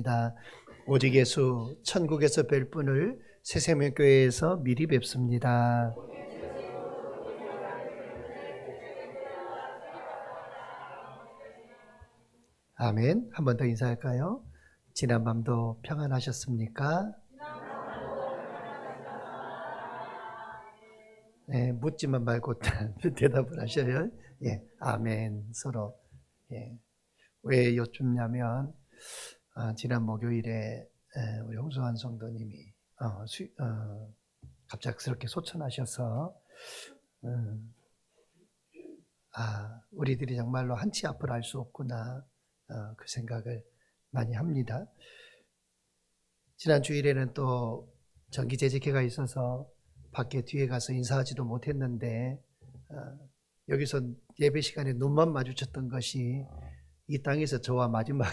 축복합니다. 오직 예수 천국에서 뵐 분을 새생명교회에서 미리 뵙습니다. 아멘. 한 번 더 인사할까요? 지난 밤도 평안하셨습니까? 네, 묻지만 말고 대답을 하셔요. 예, 아멘. 서로. 예. 왜 여쭙냐면 지난 목요일에 우리 홍수환 성도님이 갑작스럽게 소천하셔서 우리들이 정말로 한치 앞을 알 수 없구나 그 생각을 많이 합니다. 지난 주일에는 또 정기재직회가 있어서 밖에 뒤에 가서 인사하지도 못했는데 여기서 예배 시간에 눈만 마주쳤던 것이 이 땅에서 저와 마지막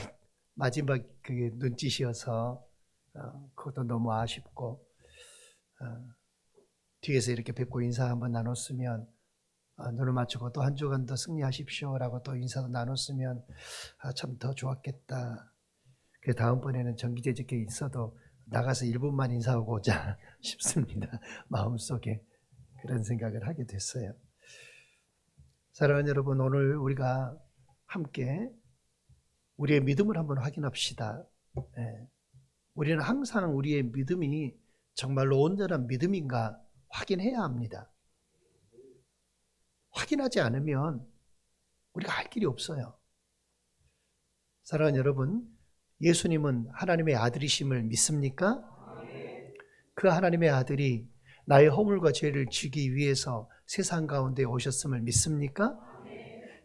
그게 눈짓이어서 그것도 너무 아쉽고 뒤에서 이렇게 뵙고 인사 한번 나눴으면 눈을 맞추고 또 한 주간 더 승리하십시오라고 또 인사도 나눴으면 참 더 좋았겠다. 그 다음번에는 정기재직회 있어도 나가서 1분만 인사하고 오자 싶습니다. 마음속에 그런 생각을 하게 됐어요. 사랑하는 여러분, 오늘 우리가 함께 우리의 믿음을 한번 확인합시다. 우리는 항상 우리의 믿음이 정말로 온전한 믿음인가 확인해야 합니다. 확인하지 않으면 우리가 할 길이 없어요. 사랑하는 여러분, 예수님은 하나님의 아들이심을 믿습니까? 그 하나님의 아들이 나의 허물과 죄를 지기 위해서 세상 가운데 오셨음을 믿습니까?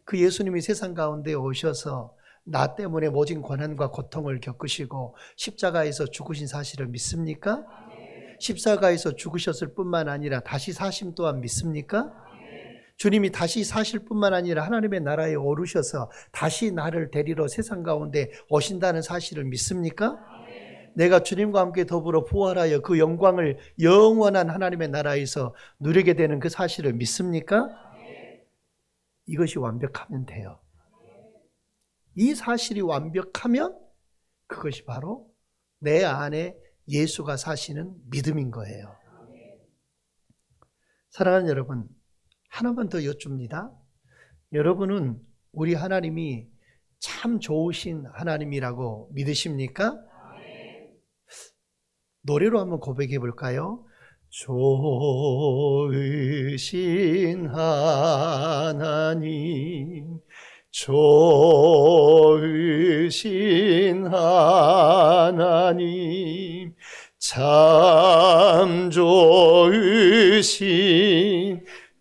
그 예수님이 세상 가운데 오셔서 나 때문에 모진 고난과 고통을 겪으시고 십자가에서 죽으신 사실을 믿습니까? 십자가에서 죽으셨을 뿐만 아니라 다시 사심 또한 믿습니까? 주님이 다시 사실 뿐만 아니라 하나님의 나라에 오르셔서 다시 나를 데리러 세상 가운데 오신다는 사실을 믿습니까? 내가 주님과 함께 더불어 부활하여 그 영광을 영원한 하나님의 나라에서 누리게 되는 그 사실을 믿습니까? 이것이 완벽하면 돼요. 이 사실이 완벽하면 그것이 바로 내 안에 예수가 사시는 믿음인 거예요. 사랑하는 여러분, 하나만 더 여쭙니다. 여러분은 우리 하나님이 참 좋으신 하나님이라고 믿으십니까? 노래로 한번 고백해 볼까요? 좋으신 하나님, 좋으신 하나님, 참 좋으신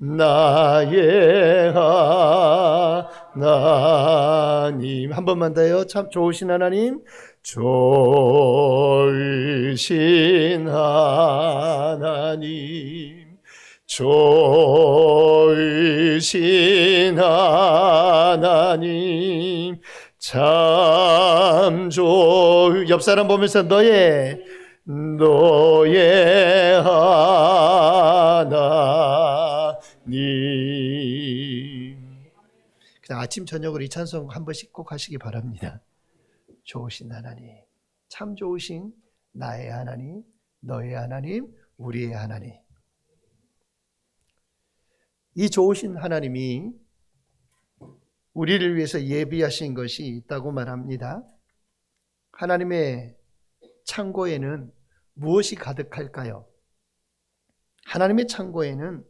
나의 하나님. 한 번만 더요. 참 좋으신 하나님, 좋으신 하나님, 좋으신 하나님, 참 옆 사람 보면서 너의 하나님. 그냥 아침 저녁으로 이 찬송 한 번씩 꼭 하시기 바랍니다. 좋으신 하나님, 참 좋으신 나의 하나님, 너의 하나님, 우리의 하나님. 이 좋으신 하나님이 우리를 위해서 예비하신 것이 있다고 말합니다. 하나님의 창고에는 무엇이 가득할까요? 하나님의 창고에는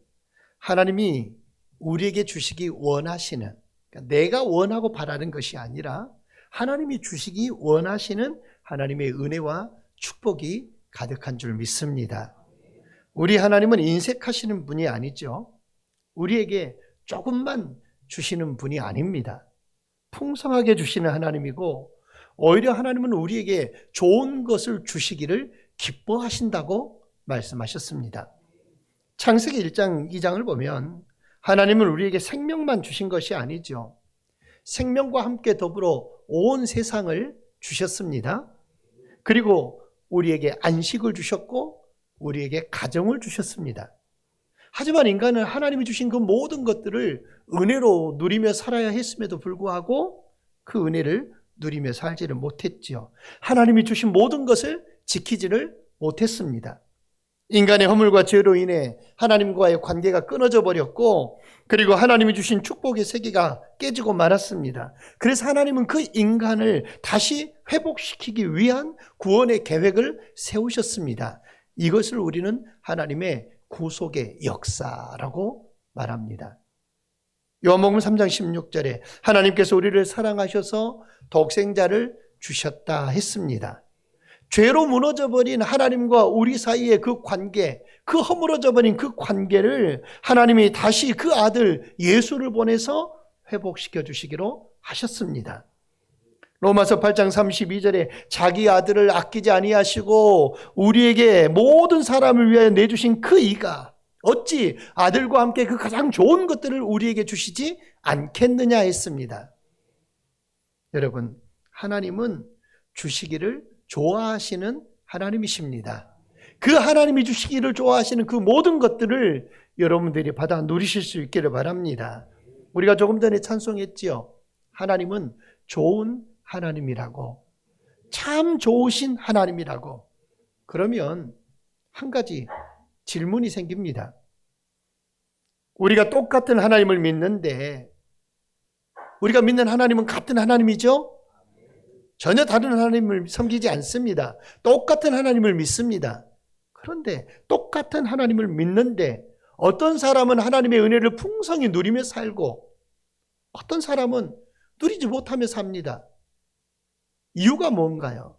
하나님이 우리에게 주시기 원하시는, 그러니까 내가 원하고 바라는 것이 아니라 하나님이 주시기 원하시는 하나님의 은혜와 축복이 가득한 줄 믿습니다. 우리 하나님은 인색하시는 분이 아니죠. 우리에게 조금만 주시는 분이 아닙니다. 풍성하게 주시는 하나님이고, 오히려 하나님은 우리에게 좋은 것을 주시기를 기뻐하신다고 말씀하셨습니다. 창세기 1장 2장을 보면 하나님은 우리에게 생명만 주신 것이 아니죠. 생명과 함께 더불어 온 세상을 주셨습니다. 그리고 우리에게 안식을 주셨고 우리에게 가정을 주셨습니다. 하지만 인간은 하나님이 주신 그 모든 것들을 은혜로 누리며 살아야 했음에도 불구하고 그 은혜를 누리며 살지를 못했지요. 하나님이 주신 모든 것을 지키지를 못했습니다. 인간의 허물과 죄로 인해 하나님과의 관계가 끊어져 버렸고, 그리고 하나님이 주신 축복의 세계가 깨지고 말았습니다. 그래서 하나님은 그 인간을 다시 회복시키기 위한 구원의 계획을 세우셨습니다. 이것을 우리는 하나님의 구속의 역사라고 말합니다. 요한복음 3장 16절에 하나님께서 우리를 사랑하셔서 독생자를 주셨다 했습니다. 죄로 무너져버린 하나님과 우리 사이의 그 관계, 그 허물어져버린 그 관계를 하나님이 다시 그 아들 예수를 보내서 회복시켜 주시기로 하셨습니다. 로마서 8장 32절에 자기 아들을 아끼지 아니하시고 우리에게 모든 사람을 위하여 내주신 그 이가 어찌 아들과 함께 그 가장 좋은 것들을 우리에게 주시지 않겠느냐 했습니다. 여러분, 하나님은 주시기를 좋아하시는 하나님이십니다. 그 하나님이 주시기를 좋아하시는 그 모든 것들을 여러분들이 받아 누리실 수 있기를 바랍니다. 우리가 조금 전에 찬송했지요. 하나님은 좋은 하나님이라고, 참 좋으신 하나님이라고. 그러면 한 가지 질문이 생깁니다. 우리가 똑같은 하나님을 믿는데 우리가 믿는 하나님은 같은 하나님이죠? 전혀 다른 하나님을 섬기지 않습니다. 똑같은 하나님을 믿습니다. 그런데 똑같은 하나님을 믿는데 어떤 사람은 하나님의 은혜를 풍성히 누리며 살고 어떤 사람은 누리지 못하며 삽니다. 이유가 뭔가요?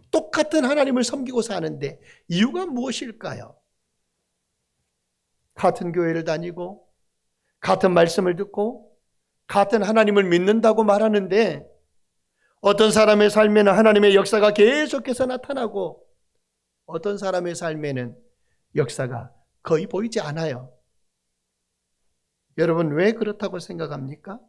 똑같은 하나님을 섬기고 사는데 이유가 무엇일까요? 같은 교회를 다니고 같은 말씀을 듣고 같은 하나님을 믿는다고 말하는데 어떤 사람의 삶에는 하나님의 역사가 계속해서 나타나고 어떤 사람의 삶에는 역사가 거의 보이지 않아요. 여러분, 왜 그렇다고 생각합니까?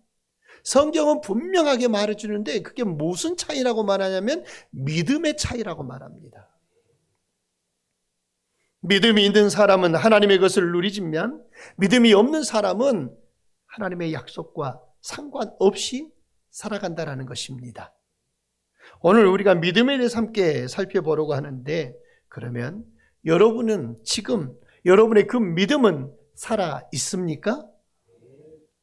성경은 분명하게 말해주는데 그게 무슨 차이라고 말하냐면 믿음의 차이라고 말합니다. 믿음이 있는 사람은 하나님의 것을 누리지만 믿음이 없는 사람은 하나님의 약속과 상관없이 살아간다는 것입니다. 오늘 우리가 믿음에 대해서 함께 살펴보려고 하는데, 그러면 여러분은 지금 여러분의 그 믿음은 살아 있습니까?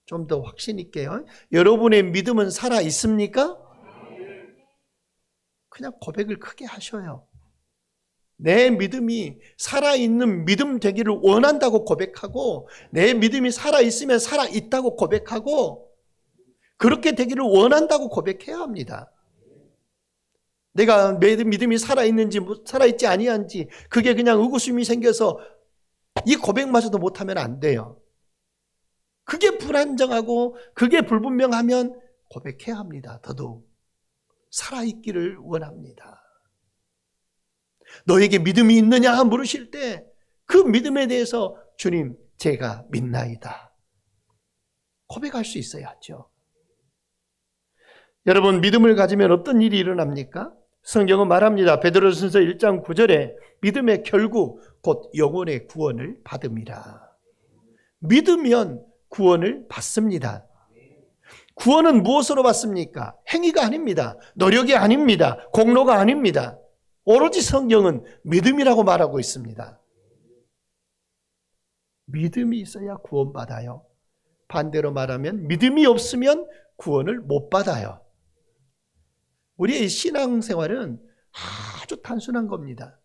좀 더 확신 있게요. 여러분의 믿음은 살아 있습니까? 그냥 고백을 크게 하셔요. 내 믿음이 살아있는 믿음 되기를 원한다고 고백하고, 내 믿음이 살아있으면 살아있다고 고백하고, 그렇게 되기를 원한다고 고백해야 합니다. 내가 내 믿음이 살아있는지 살아있지 아니한지 그게 그냥 의구심이 생겨서 이 고백마저도 못하면 안 돼요. 그게 불안정하고 그게 불분명하면 고백해야 합니다. 더더욱 살아있기를 원합니다. 너에게 믿음이 있느냐 물으실 때 그 믿음에 대해서 주님, 제가 믿나이다. 고백할 수 있어야죠. 여러분, 믿음을 가지면 어떤 일이 일어납니까? 성경은 말합니다. 베드로전서 1장 9절에 믿음의 결국 곧 영혼의 구원을 받음이라. 믿으면 구원을 받습니다. 구원은 무엇으로 받습니까? 행위가 아닙니다. 노력이 아닙니다. 공로가 아닙니다. 오로지 성경은 믿음이라고 말하고 있습니다. 믿음이 있어야 구원받아요. 반대로 말하면 믿음이 없으면 구원을 못 받아요. 우리의 신앙생활은 아주 단순한 겁니다.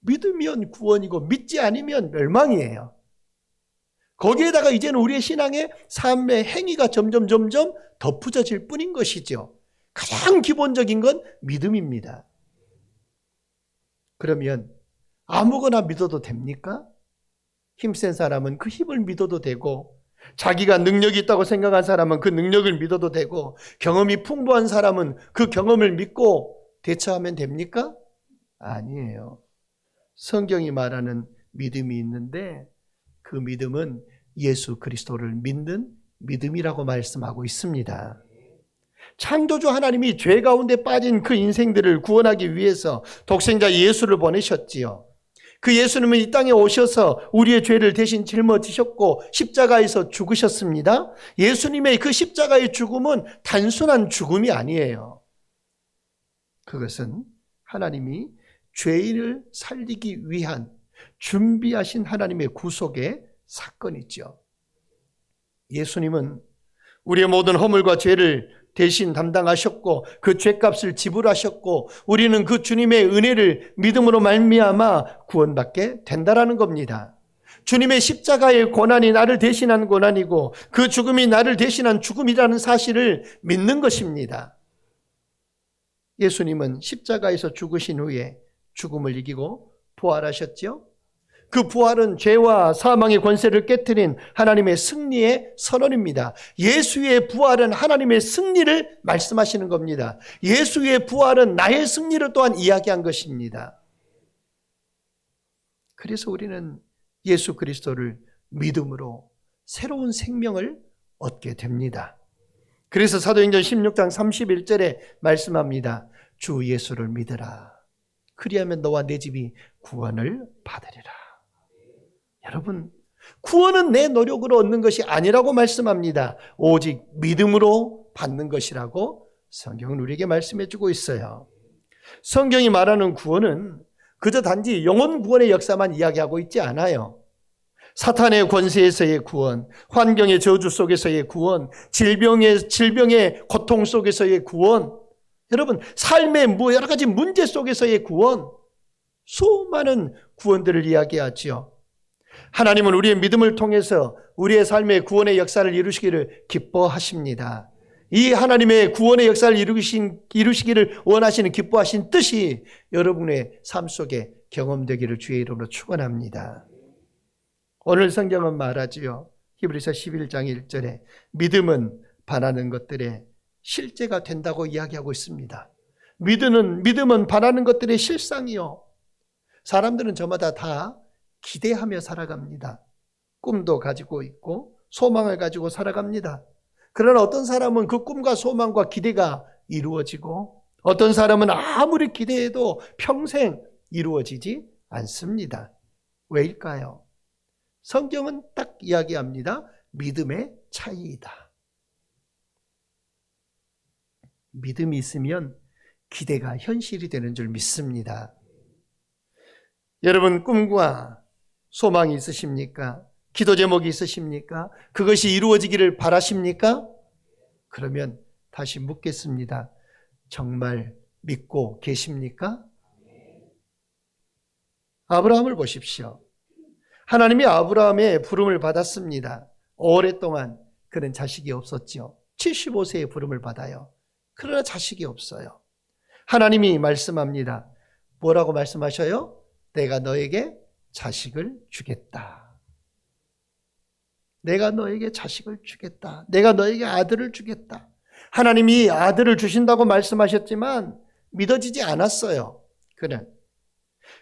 믿으면 구원이고 믿지 않으면 멸망이에요. 거기에다가 이제는 우리의 신앙의 삶의 행위가 점점 덧붙여질 뿐인 것이죠. 가장 기본적인 건 믿음입니다. 그러면 아무거나 믿어도 됩니까? 힘센 사람은 그 힘을 믿어도 되고, 자기가 능력이 있다고 생각한 사람은 그 능력을 믿어도 되고, 경험이 풍부한 사람은 그 경험을 믿고 대처하면 됩니까? 아니에요. 성경이 말하는 믿음이 있는데 그 믿음은 예수 그리스도를 믿는 믿음이라고 말씀하고 있습니다. 창조주 하나님이 죄 가운데 빠진 그 인생들을 구원하기 위해서 독생자 예수를 보내셨지요. 그 예수님은 이 땅에 오셔서 우리의 죄를 대신 짊어지셨고 십자가에서 죽으셨습니다. 예수님의 그 십자가의 죽음은 단순한 죽음이 아니에요. 그것은 하나님이 죄인을 살리기 위한 준비하신 하나님의 구속의 사건이죠. 예수님은 우리의 모든 허물과 죄를 대신 담당하셨고 그 죄값을 지불하셨고 우리는 그 주님의 은혜를 믿음으로 말미암아 구원받게 된다라는 겁니다. 주님의 십자가의 고난이 나를 대신한 고난이고 그 죽음이 나를 대신한 죽음이라는 사실을 믿는 것입니다. 예수님은 십자가에서 죽으신 후에 죽음을 이기고 부활하셨죠. 그 부활은 죄와 사망의 권세를 깨트린 하나님의 승리의 선언입니다. 예수의 부활은 하나님의 승리를 말씀하시는 겁니다. 예수의 부활은 나의 승리를 또한 이야기한 것입니다. 그래서 우리는 예수 그리스도를 믿음으로 새로운 생명을 얻게 됩니다. 그래서 사도행전 16장 31절에 말씀합니다. 주 예수를 믿으라. 그리하면 너와 내 집이 구원을 받으리라. 여러분, 구원은 내 노력으로 얻는 것이 아니라고 말씀합니다. 오직 믿음으로 받는 것이라고 성경은 우리에게 말씀해 주고 있어요. 성경이 말하는 구원은 그저 단지 영혼 구원의 역사만 이야기하고 있지 않아요. 사탄의 권세에서의 구원, 환경의 저주 속에서의 구원, 질병의 고통 속에서의 구원, 여러분 삶의 여러 가지 문제 속에서의 구원, 수많은 구원들을 이야기하지요. 하나님은 우리의 믿음을 통해서 우리의 삶의 구원의 역사를 이루시기를 기뻐하십니다. 이 하나님의 구원의 역사를 이루시기를 원하시는 기뻐하신 뜻이 여러분의 삶 속에 경험되기를 주의 이름으로 축원합니다. 오늘 성경은 말하지요. 히브리서 11장 1절에 믿음은 바라는 것들의 실제가 된다고 이야기하고 있습니다. 믿음은 바라는 것들의 실상이요. 사람들은 저마다 다 기대하며 살아갑니다. 꿈도 가지고 있고 소망을 가지고 살아갑니다. 그러나 어떤 사람은 그 꿈과 소망과 기대가 이루어지고 어떤 사람은 아무리 기대해도 평생 이루어지지 않습니다. 왜일까요? 성경은 딱 이야기합니다. 믿음의 차이이다. 믿음이 있으면 기대가 현실이 되는 줄 믿습니다. 여러분 꿈과 소망이 있으십니까? 기도 제목이 있으십니까? 그것이 이루어지기를 바라십니까? 그러면 다시 묻겠습니다. 정말 믿고 계십니까? 아브라함을 보십시오. 하나님이 아브라함의 부름을 받았습니다. 오랫동안 그는 자식이 없었죠. 75세에 부름을 받아요. 그러나 자식이 없어요. 하나님이 말씀합니다. 뭐라고 말씀하셔요? 내가 너에게 자식을 주겠다. 내가 너에게 자식을 주겠다. 내가 너에게 아들을 주겠다. 하나님이 아들을 주신다고 말씀하셨지만 믿어지지 않았어요.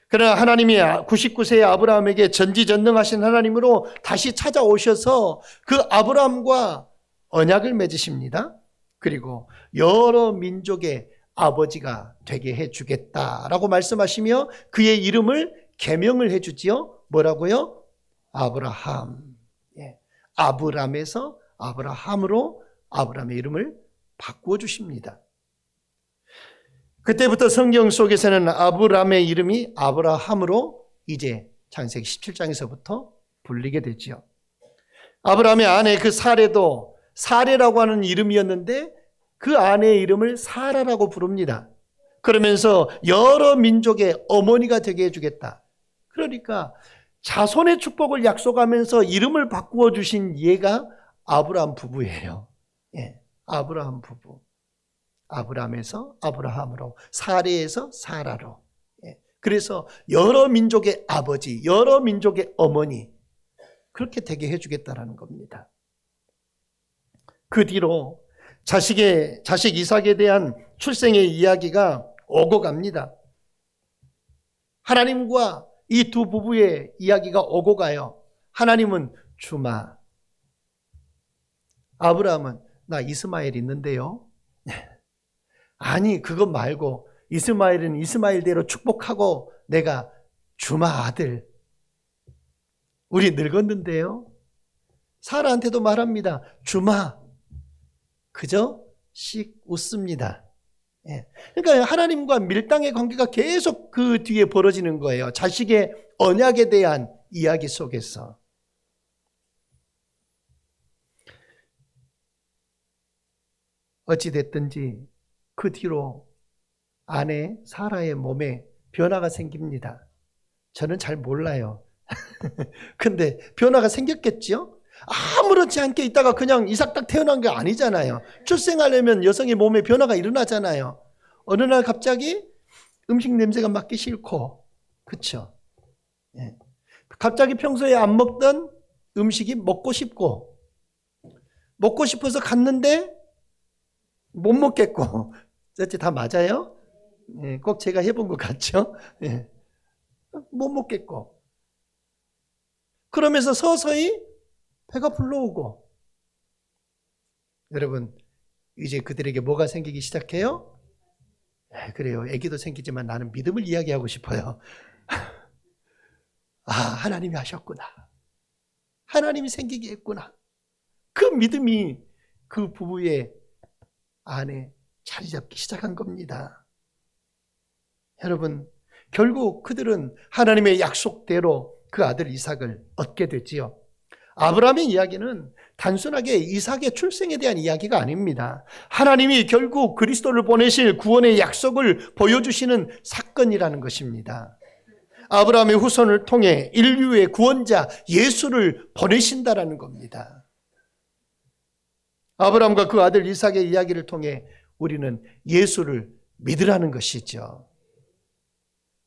그러나 하나님이 99세의 아브라함에게 전지전능하신 하나님으로 다시 찾아오셔서 그 아브라함과 언약을 맺으십니다. 그리고 여러 민족의 아버지가 되게 해주겠다라고 말씀하시며 그의 이름을 계명을 해주지요. 뭐라고요? 아브라함. 아브람에서 아브라함으로 아브라함의 이름을 바꾸어 주십니다. 그때부터 성경 속에서는 아브람의 이름이 아브라함으로 이제 창세기 17장에서부터 불리게 되지요. 아브라함의 아내 그 사레도 사레라고 하는 이름이었는데 그 아내의 이름을 사라라고 부릅니다. 그러면서 여러 민족의 어머니가 되게 해주겠다. 그러니까 자손의 축복을 약속하면서 이름을 바꾸어 주신 얘가 아브라함 부부예요. 아브라함 부부. 아브람에서 아브라함으로, 사레에서 사라로. 그래서 여러 민족의 아버지, 여러 민족의 어머니, 그렇게 되게 해주겠다라는 겁니다. 그 뒤로 자식 이삭에 대한 출생의 이야기가 오고 갑니다. 하나님과 이 두 부부의 이야기가 오고 가요. 하나님은 주마. 아브라함은 나 이스마엘 있는데요. 아니 그것 말고 이스마엘은 이스마엘대로 축복하고 내가 주마 아들. 우리 늙었는데요. 사라한테도 말합니다. 주마. 그저 씩 웃습니다. 예. 그러니까 하나님과 밀당의 관계가 계속 그 뒤에 벌어지는 거예요. 자식의 언약에 대한 이야기 속에서. 어찌됐든지 그 뒤로 아내 사라의 몸에 변화가 생깁니다. 저는 잘 몰라요. 근데 변화가 생겼겠죠? 아무렇지 않게 있다가 그냥 이삭 딱 태어난 게 아니잖아요. 출생하려면 여성의 몸에 변화가 일어나잖아요. 어느 날 갑자기 음식 냄새가 맡기 싫고, 그쵸? 예. 갑자기 평소에 안 먹던 음식이 먹고 싶고, 먹고 싶어서 갔는데 못 먹겠고, 어째 다 맞아요? 예, 꼭 제가 해본 것 같죠? 예. 못 먹겠고. 그러면서 서서히 배가 불러오고. 여러분, 이제 그들에게 뭐가 생기기 시작해요? 그래요. 아기도 생기지만 나는 믿음을 이야기하고 싶어요. 아, 하나님이 하셨구나. 하나님이 생기게 했구나. 그 믿음이 그 부부의 안에 자리 잡기 시작한 겁니다. 여러분, 결국 그들은 하나님의 약속대로 그 아들 이삭을 얻게 됐지요. 아브라함의 이야기는 단순하게 이삭의 출생에 대한 이야기가 아닙니다. 하나님이 결국 그리스도를 보내실 구원의 약속을 보여주시는 사건이라는 것입니다. 아브라함의 후손을 통해 인류의 구원자 예수를 보내신다라는 겁니다. 아브라함과 그 아들 이삭의 이야기를 통해 우리는 예수를 믿으라는 것이죠.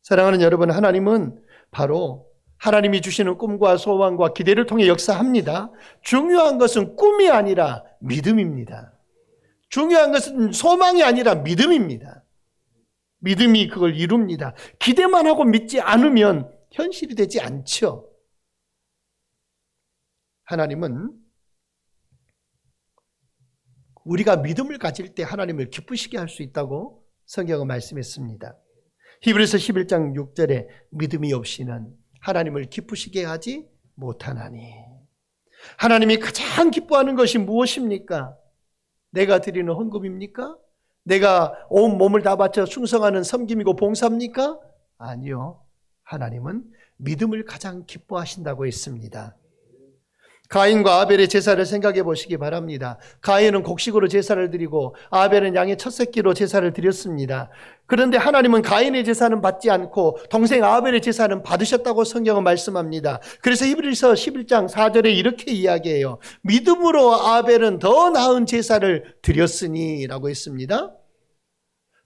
사랑하는 여러분, 하나님은 바로 하나님이 주시는 꿈과 소망과 기대를 통해 역사합니다. 중요한 것은 꿈이 아니라 믿음입니다. 중요한 것은 소망이 아니라 믿음입니다. 믿음이 그걸 이룹니다. 기대만 하고 믿지 않으면 현실이 되지 않죠. 하나님은 우리가 믿음을 가질 때 하나님을 기쁘시게 할 수 있다고 성경은 말씀했습니다. 히브리서 11장 6절에 믿음이 없이는 하나님을 기쁘시게 하지 못하나니. 하나님이 가장 기뻐하는 것이 무엇입니까? 내가 드리는 헌금입니까? 내가 온 몸을 다 바쳐 충성하는 섬김이고 봉사입니까? 아니요. 하나님은 믿음을 가장 기뻐하신다고 했습니다. 가인과 아벨의 제사를 생각해 보시기 바랍니다. 가인은 곡식으로 제사를 드리고 아벨은 양의 첫 새끼로 제사를 드렸습니다. 그런데 하나님은 가인의 제사는 받지 않고 동생 아벨의 제사는 받으셨다고 성경은 말씀합니다. 그래서 히브리서 11장 4절에 이렇게 이야기해요. 믿음으로 아벨은 더 나은 제사를 드렸으니 라고 했습니다.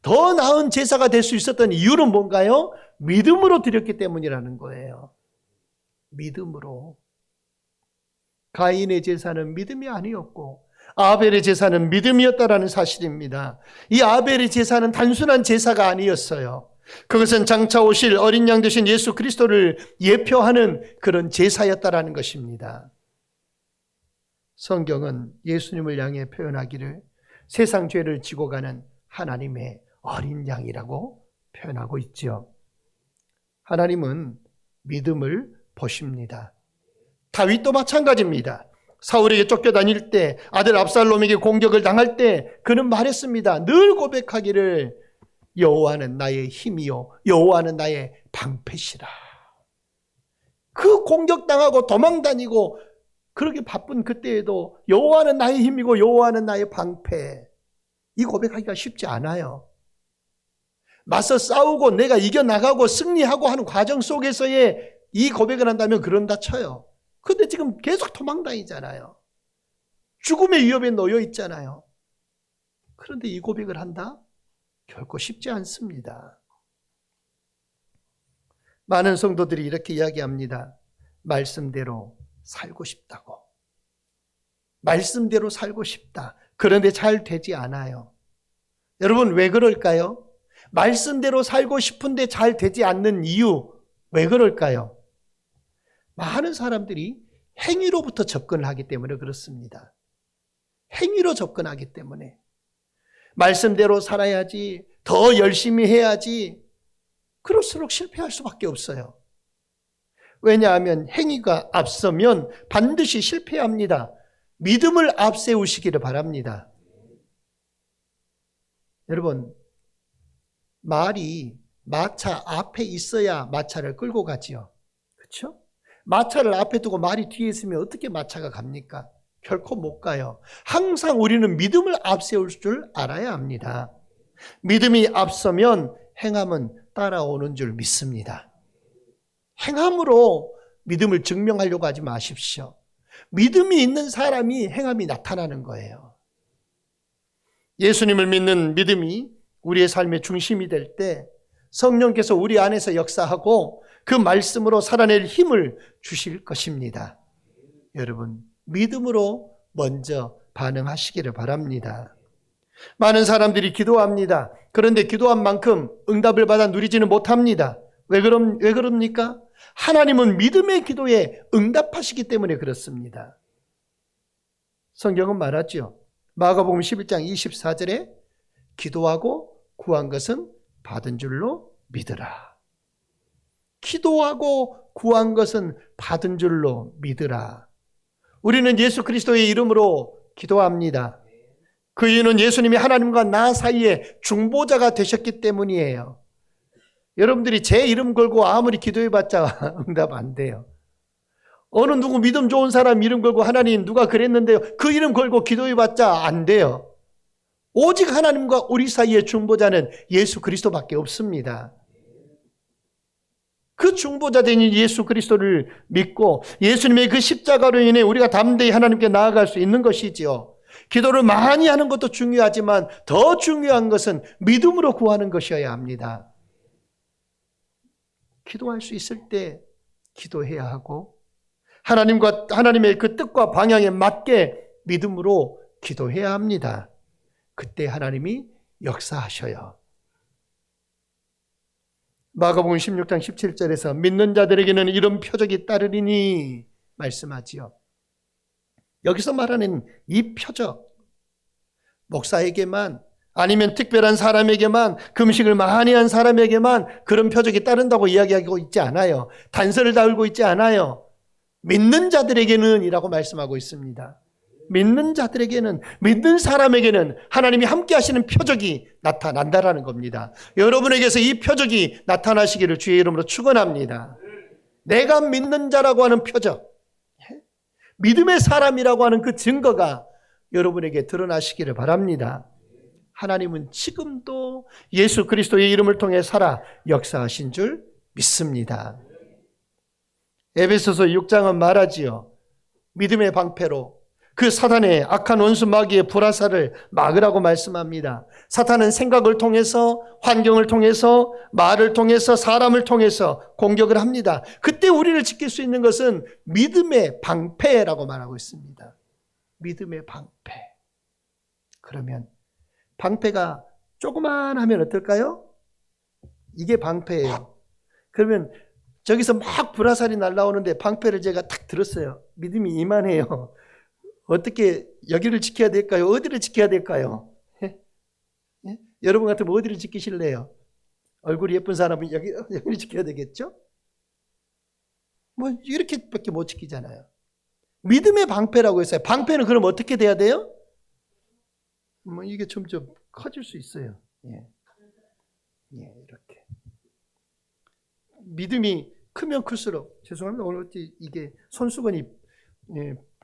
더 나은 제사가 될 수 있었던 이유는 뭔가요? 믿음으로 드렸기 때문이라는 거예요. 믿음으로. 가인의 제사는 믿음이 아니었고 아벨의 제사는 믿음이었다라는 사실입니다. 이 아벨의 제사는 단순한 제사가 아니었어요. 그것은 장차 오실 어린 양 되신 예수 그리스도를 예표하는 그런 제사였다라는 것입니다. 성경은 예수님을 향해 표현하기를 세상 죄를 지고 가는 하나님의 어린 양이라고 표현하고 있죠. 하나님은 믿음을 보십니다. 다윗도 마찬가지입니다. 사울에게 쫓겨다닐 때, 아들 압살롬에게 공격을 당할 때 그는 말했습니다. 늘 고백하기를 여호와는 나의 힘이요 여호와는 나의 방패시라. 그 공격당하고 도망다니고 그렇게 바쁜 그때에도 여호와는 나의 힘이고 여호와는 나의 방패. 이 고백하기가 쉽지 않아요. 맞서 싸우고 내가 이겨나가고 승리하고 하는 과정 속에서의 이 고백을 한다면 그런다 쳐요. 근데 지금 계속 도망다니잖아요. 죽음의 위협에 놓여 있잖아요. 그런데 이 고백을 한다? 결코 쉽지 않습니다. 많은 성도들이 이렇게 이야기합니다. 말씀대로 살고 싶다고. 말씀대로 살고 싶다. 그런데 잘 되지 않아요. 여러분 왜 그럴까요? 말씀대로 살고 싶은데 잘 되지 않는 이유 왜 그럴까요? 많은 사람들이 행위로부터 접근을 하기 때문에 그렇습니다. 행위로 접근하기 때문에 말씀대로 살아야지, 더 열심히 해야지, 그럴수록 실패할 수밖에 없어요. 왜냐하면 행위가 앞서면 반드시 실패합니다. 믿음을 앞세우시기를 바랍니다. 여러분, 말이 마차 앞에 있어야 마차를 끌고 가지요. 그렇죠? 마차를 앞에 두고 말이 뒤에 있으면 어떻게 마차가 갑니까? 결코 못 가요. 항상 우리는 믿음을 앞세울 줄 알아야 합니다. 믿음이 앞서면 행함은 따라오는 줄 믿습니다. 행함으로 믿음을 증명하려고 하지 마십시오. 믿음이 있는 사람이 행함이 나타나는 거예요. 예수님을 믿는 믿음이 우리의 삶의 중심이 될 때 성령께서 우리 안에서 역사하고 그 말씀으로 살아낼 힘을 주실 것입니다. 여러분, 믿음으로 먼저 반응하시기를 바랍니다. 많은 사람들이 기도합니다. 그런데 기도한 만큼 응답을 받아 누리지는 못합니다. 왜 그럽니까? 하나님은 믿음의 기도에 응답하시기 때문에 그렇습니다. 성경은 말하죠. 마가복음 11장 24절에 기도하고 구한 것은 받은 줄로 믿으라. 기도하고 구한 것은 받은 줄로 믿으라. 우리는 예수 그리스도의 이름으로 기도합니다. 그 이유는 예수님이 하나님과 나 사이에 중보자가 되셨기 때문이에요. 여러분들이 제 이름 걸고 아무리 기도해봤자 응답 안 돼요. 어느 누구 믿음 좋은 사람 이름 걸고 하나님 누가 그랬는데요. 그 이름 걸고 기도해봤자 안 돼요. 오직 하나님과 우리 사이의 중보자는 예수 그리스도밖에 없습니다. 그 중보자 된 예수 그리스도를 믿고 예수님의 그 십자가로 인해 우리가 담대히 하나님께 나아갈 수 있는 것이지요. 기도를 많이 하는 것도 중요하지만 더 중요한 것은 믿음으로 구하는 것이어야 합니다. 기도할 수 있을 때 기도해야 하고 하나님의 그 뜻과 방향에 맞게 믿음으로 기도해야 합니다. 그때 하나님이 역사하셔요. 마가복음 16장 17절에서 믿는 자들에게는 이런 표적이 따르리니 말씀하지요. 여기서 말하는 이 표적, 목사에게만 아니면 특별한 사람에게만 금식을 많이 한 사람에게만 그런 표적이 따른다고 이야기하고 있지 않아요. 단서를 달고 있지 않아요. 믿는 자들에게는 이라고 말씀하고 있습니다. 믿는 자들에게는, 믿는 사람에게는 하나님이 함께 하시는 표적이 나타난다라는 겁니다. 여러분에게서 이 표적이 나타나시기를 주의 이름으로 축원합니다. 내가 믿는 자라고 하는 표적, 믿음의 사람이라고 하는 그 증거가 여러분에게 드러나시기를 바랍니다. 하나님은 지금도 예수 그리스도의 이름을 통해 살아 역사하신 줄 믿습니다. 에베소서 6장은 말하지요. 믿음의 방패로 그 사단의 악한 원수 마귀의 불화살을 막으라고 말씀합니다. 사탄은 생각을 통해서, 환경을 통해서, 말을 통해서, 사람을 통해서 공격을 합니다. 그때 우리를 지킬 수 있는 것은 믿음의 방패라고 말하고 있습니다. 믿음의 방패. 그러면 방패가 조그만하면 어떨까요? 이게 방패예요. 그러면 저기서 막 불화살이 날라오는데 방패를 제가 탁 들었어요. 믿음이 이만해요. 어떻게 여기를 지켜야 될까요? 어디를 지켜야 될까요? 예? 예? 여러분 같으면 어디를 지키실래요? 얼굴이 예쁜 사람은 여기를 지켜야 되겠죠? 뭐 이렇게밖에 못 지키잖아요. 믿음의 방패라고 했어요. 방패는 그럼 어떻게 돼야 돼요? 뭐 이게 점점 커질 수 있어요. 예, 이렇게. 믿음이 크면 클수록, 죄송합니다. 오늘 이게 손수건이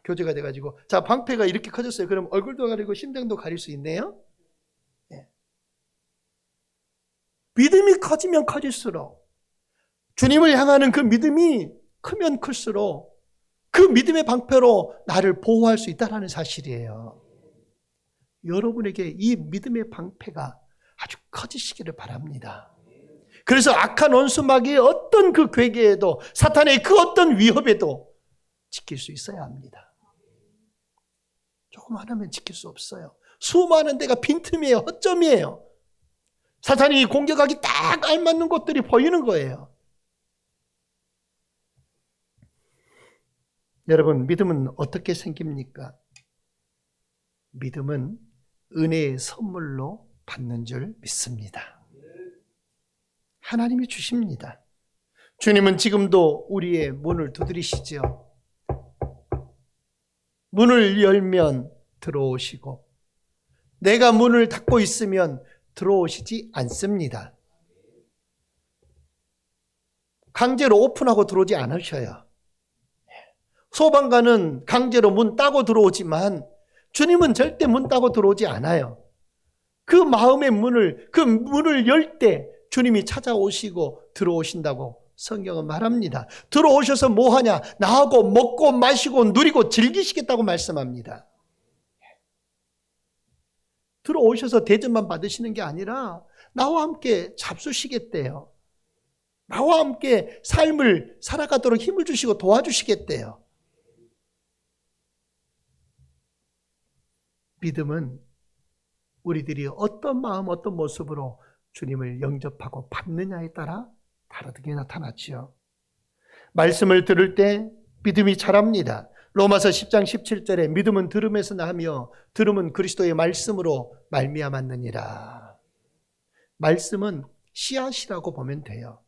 교제가 돼가지고, 자, 방패가 이렇게 커졌어요. 그럼 얼굴도 가리고 심장도 가릴 수 있네요. 예. 믿음이 커지면 커질수록, 주님을 향하는 그 믿음이 크면 클수록 그 믿음의 방패로 나를 보호할 수 있다는 사실이에요. 여러분에게 이 믿음의 방패가 아주 커지시기를 바랍니다. 그래서 악한 원수 마귀의 어떤 그 괴계에도, 사탄의 그 어떤 위협에도 지킬 수 있어야 합니다. 조금 하나면 지킬 수 없어요. 수많은 데가 빈틈이에요. 허점이에요. 사탄이 공격하기 딱 알맞는 곳들이 보이는 거예요. 여러분, 믿음은 어떻게 생깁니까? 믿음은 은혜의 선물로 받는 줄 믿습니다. 하나님이 주십니다. 주님은 지금도 우리의 문을 두드리시죠. 문을 열면 들어오시고, 내가 문을 닫고 있으면 들어오시지 않습니다. 강제로 오픈하고 들어오지 않으셔요. 소방관은 강제로 문 따고 들어오지만 주님은 절대 문 따고 들어오지 않아요. 그 마음의 문을, 그 문을 열 때 주님이 찾아오시고 들어오신다고 성경은 말합니다. 들어오셔서 뭐 하냐? 나하고 먹고 마시고 누리고 즐기시겠다고 말씀합니다. 들어오셔서 대접만 받으시는 게 아니라 나와 함께 잡수시겠대요. 나와 함께 삶을 살아가도록 힘을 주시고 도와주시겠대요. 믿음은 우리들이 어떤 마음, 어떤 모습으로 주님을 영접하고 받느냐에 따라 다르게 나타났지요. 말씀을 들을 때 믿음이 자랍니다. 로마서 10장 17절에 믿음은 들음에서 나며 들음은 그리스도의 말씀으로 말미암았느니라. 말씀은 씨앗이라고 보면 돼요.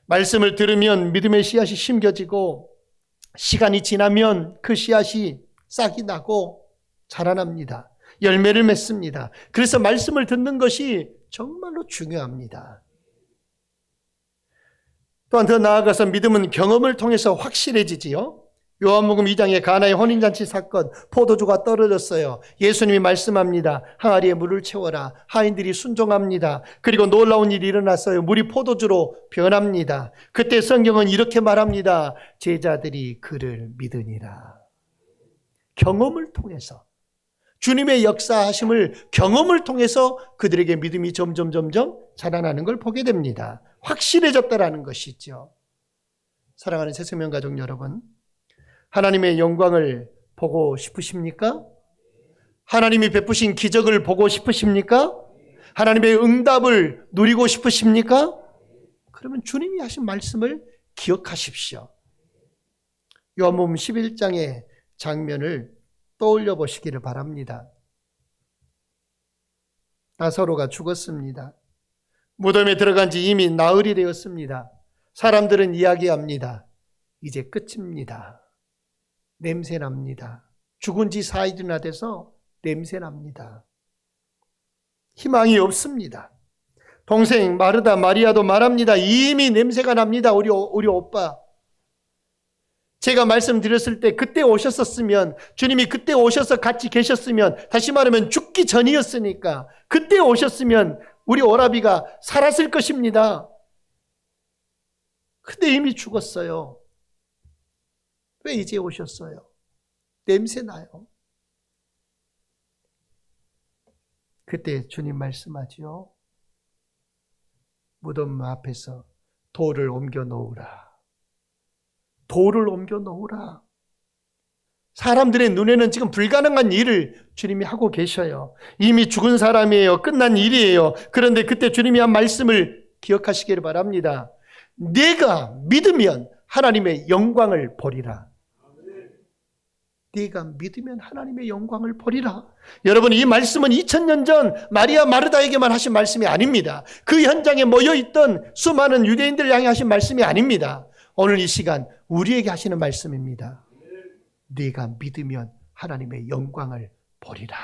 말씀을 들으면 믿음의 씨앗이 심겨지고 시간이 지나면 그 씨앗이 싹이 나고 자라납니다. 열매를 맺습니다. 그래서 말씀을 듣는 것이 정말로 중요합니다. 또한 더 나아가서 믿음은 경험을 통해서 확실해지지요. 요한복음 2장의 가나의 혼인잔치 사건, 포도주가 떨어졌어요. 예수님이 말씀합니다. 항아리에 물을 채워라. 하인들이 순종합니다. 그리고 놀라운 일이 일어났어요. 물이 포도주로 변합니다. 그때 성경은 이렇게 말합니다. 제자들이 그를 믿으니라. 경험을 통해서, 주님의 역사하심을 경험을 통해서 그들에게 믿음이 점점 자라나는 걸 보게 됩니다. 확실해졌다라는 것이죠. 사랑하는 새생명 가족 여러분, 하나님의 영광을 보고 싶으십니까? 하나님이 베푸신 기적을 보고 싶으십니까? 하나님의 응답을 누리고 싶으십니까? 그러면 주님이 하신 말씀을 기억하십시오. 요한복음 11장의 장면을 떠올려 보시기를 바랍니다. 나사로가 죽었습니다. 무덤에 들어간 지 이미 나흘이 되었습니다. 사람들은 이야기합니다. 이제 끝입니다. 냄새납니다. 죽은 지 4일이나 돼서 냄새납니다. 희망이 없습니다. 동생 마르다 마리아도 말합니다. 이미 냄새가 납니다. 우리 오빠. 제가 말씀드렸을 때 그때 오셨었으면, 주님이 그때 오셔서 같이 계셨으면, 다시 말하면 죽기 전이었으니까 그때 오셨으면 우리 오라비가 살았을 것입니다. 근데 이미 죽었어요. 왜 이제 오셨어요? 냄새 나요. 그때 주님 말씀하지요. 무덤 앞에서 돌을 옮겨 놓으라. 돌을 옮겨 놓으라. 사람들의 눈에는 지금 불가능한 일을 주님이 하고 계셔요. 이미 죽은 사람이에요. 끝난 일이에요. 그런데 그때 주님이 한 말씀을 기억하시기를 바랍니다. 네가 믿으면 하나님의 영광을 보리라. 네가 믿으면 하나님의 영광을 보리라. 여러분, 이 말씀은 2000년 전 마리아 마르다에게만 하신 말씀이 아닙니다. 그 현장에 모여있던 수많은 유대인들을 향해 하신 말씀이 아닙니다. 오늘 이 시간 우리에게 하시는 말씀입니다. 네가 믿으면 하나님의 영광을 보리라.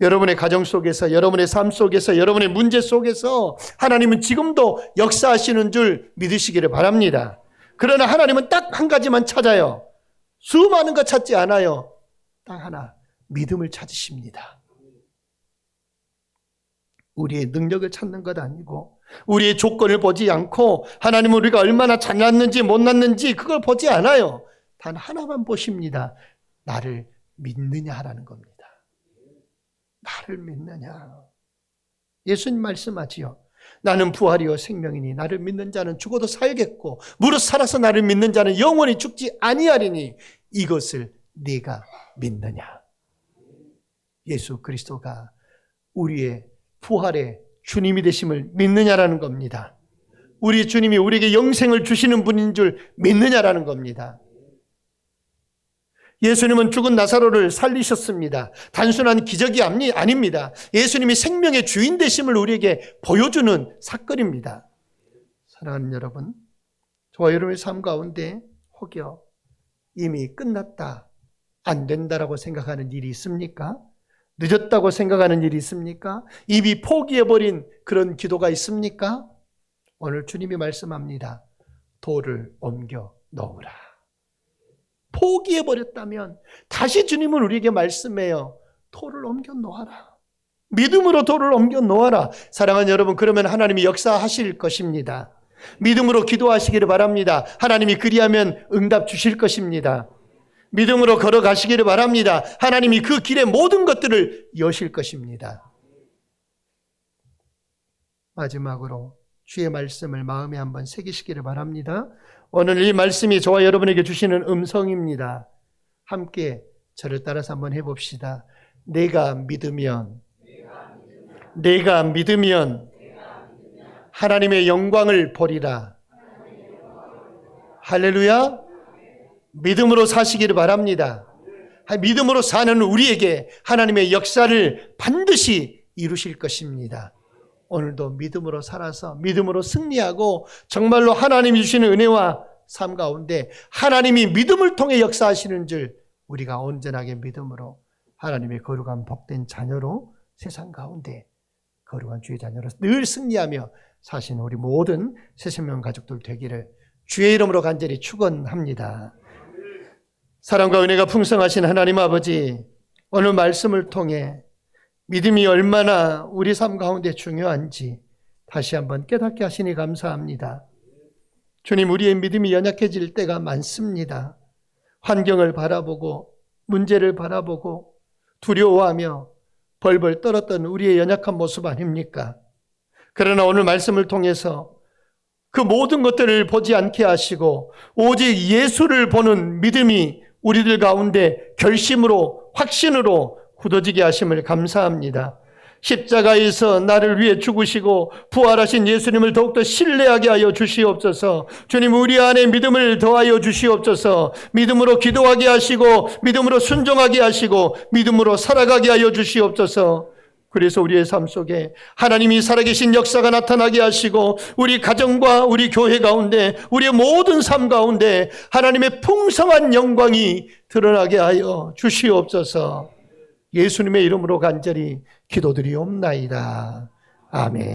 여러분의 가정 속에서, 여러분의 삶 속에서, 여러분의 문제 속에서 하나님은 지금도 역사하시는 줄 믿으시기를 바랍니다. 그러나 하나님은 딱 한 가지만 찾아요. 수많은 거 찾지 않아요. 딱 하나, 믿음을 찾으십니다. 우리의 능력을 찾는 것 아니고, 우리의 조건을 보지 않고, 하나님은 우리가 얼마나 잘났는지 못났는지 그걸 보지 않아요. 단 하나만 보십니다. 나를 믿느냐 하라는 겁니다. 나를 믿느냐. 예수님 말씀하지요. 나는 부활이요 생명이니 나를 믿는 자는 죽어도 살겠고 무릇 살아서 나를 믿는 자는 영원히 죽지 아니하리니 이것을 네가 믿느냐. 예수 그리스도가 우리의 부활의 주님이 되심을 믿느냐라는 겁니다. 우리 주님이 우리에게 영생을 주시는 분인 줄 믿느냐라는 겁니다. 예수님은 죽은 나사로를 살리셨습니다. 단순한 기적이 아닙니다. 예수님이 생명의 주인 되심을 우리에게 보여주는 사건입니다. 사랑하는 여러분, 저와 여러분의 삶 가운데 혹여 이미 끝났다, 안 된다라고 생각하는 일이 있습니까? 늦었다고 생각하는 일이 있습니까? 이미 포기해버린 그런 기도가 있습니까? 오늘 주님이 말씀합니다. 돌을 옮겨 놓으라. 포기해버렸다면 다시 주님은 우리에게 말씀해요. 돌을 옮겨 놓아라. 믿음으로 돌을 옮겨 놓아라. 사랑하는 여러분, 그러면 하나님이 역사하실 것입니다. 믿음으로 기도하시기를 바랍니다. 하나님이 그리하면 응답 주실 것입니다. 믿음으로 걸어가시기를 바랍니다. 하나님이 그 길의 모든 것들을 여실 것입니다. 마지막으로 주의 말씀을 마음에 한번 새기시기를 바랍니다. 오늘 이 말씀이 저와 여러분에게 주시는 음성입니다. 함께 저를 따라서 한번 해봅시다. 내가 믿으면 하나님의 영광을 보리라. 할렐루야. 믿음으로 사시기를 바랍니다. 믿음으로 사는 우리에게 하나님의 역사를 반드시 이루실 것입니다. 오늘도 믿음으로 살아서 믿음으로 승리하고 정말로 하나님이 주시는 은혜와 삶 가운데 하나님이 믿음을 통해 역사하시는 줄 우리가 온전하게 믿음으로 하나님의 거룩한 복된 자녀로 세상 가운데 거룩한 주의 자녀로 늘 승리하며 사시는 우리 모든 새생명 가족들 되기를 주의 이름으로 간절히 축원합니다. 사랑과 은혜가 풍성하신 하나님 아버지, 오늘 말씀을 통해 믿음이 얼마나 우리 삶 가운데 중요한지 다시 한번 깨닫게 하시니 감사합니다. 주님, 우리의 믿음이 연약해질 때가 많습니다. 환경을 바라보고 문제를 바라보고 두려워하며 벌벌 떨었던 우리의 연약한 모습 아닙니까? 그러나 오늘 말씀을 통해서 그 모든 것들을 보지 않게 하시고 오직 예수를 보는 믿음이 우리들 가운데 결심으로 확신으로 굳어지게 하심을 감사합니다. 십자가에서 나를 위해 죽으시고 부활하신 예수님을 더욱더 신뢰하게 하여 주시옵소서. 주님, 우리 안에 믿음을 더하여 주시옵소서. 믿음으로 기도하게 하시고 믿음으로 순종하게 하시고 믿음으로 살아가게 하여 주시옵소서. 그래서 우리의 삶 속에 하나님이 살아계신 역사가 나타나게 하시고 우리 가정과 우리 교회 가운데 우리의 모든 삶 가운데 하나님의 풍성한 영광이 드러나게 하여 주시옵소서. 예수님의 이름으로 간절히 기도드리옵나이다. 아멘.